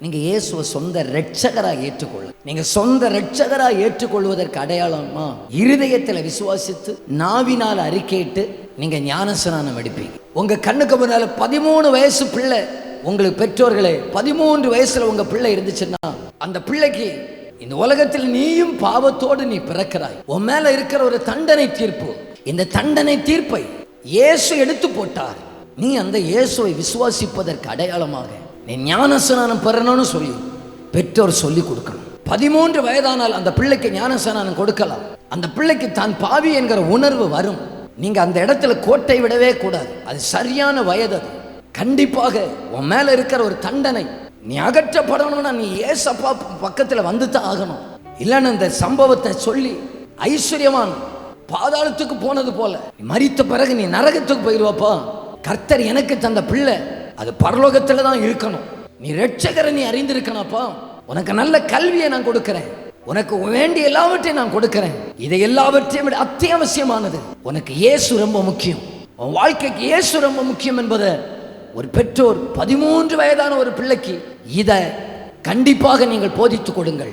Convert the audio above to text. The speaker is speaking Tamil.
நீங்க இயேசுவை சொந்த ரட்சகராக ஏற்றுக்கொள்ள. நீங்க சொந்த ரட்சகராக ஏற்றுக்கொள்வதற்கு அடையாளமா இருதயத்தில் விசுவாசித்து நாவினால் அறிக்கையிட்டு நீங்க ஞானஸ்நானம் எடுப்பீங்க. உங்க கண்ணுக்கு முன்னால 13 வயசு பிள்ளை, உங்களுக்கு பெற்றோர்களே 13 வயசுல உங்க பிள்ளை இருந்துச்சுன்னா அந்த பிள்ளைக்கு இந்த உலகத்தில் நீயும் பாவத்தோடு நீ பிறக்கிறாய், உன் மேல இருக்கிற ஒரு தண்டனை தீர்ப்பு, இந்த தண்டனை தீர்ப்பை இயேசு எடுத்து போட்டார். நீ அந்த இயேசுவை விசுவாசிப்பதற்கு அடையாளமாக நீ ஞானஸ்நானம் பெறணும்னு சொல்லி பெற்றோர் சொல்லி கொடுக்கணும். 13 வயதானால் அந்த பிள்ளைக்கு ஞானஸ்நானம் கொடுக்கலாம். அந்த பிள்ளைக்கு தான் பாவி என்கிற உணர்வு வரும். நீங்க அந்த இடத்துல கோட்டை விடவே கூடாது. அது சரியான வயது. அது கண்டிப்பாக உன் மேல இருக்கிற ஒரு தண்டனை நீ அகற்றப்படணும்னா நீ ஏசப்பா பக்கத்துல வந்து தான் ஆகணும். இல்லைன்னு இந்த சம்பவத்தை சொல்லி ஐஸ்வர்யவான் பாதாளத்துக்கு போனது போல மரித்த பிறகு நீ நரகத்துக்கு போயிடுவாப்பா. கர்த்தர் எனக்கு தந்த பிள்ளை அது பரலோகத்துல தான் இருக்கணும். நீ ரட்சகரை நீ அறிந்திருக்கணப்பா. உனக்கு நல்ல கல்வியை நான் கொடுக்கிறேன், உனக்கு வேண்டிய எல்லாவற்றையும் நான் கொடுக்கிறேன். இதை எல்லாவற்றையும் விட அத்தியாவசியமானது உனக்கு இயேசு ரொம்ப முக்கியம், உன் வாழ்க்கைக்கு இயேசு ரொம்ப முக்கியம் என்பதை ஒரு பெற்றோர் 13 வயதான ஒரு பிள்ளைக்கு இதை கண்டிப்பாக நீங்கள் போதித்துக் கொடுங்கள்.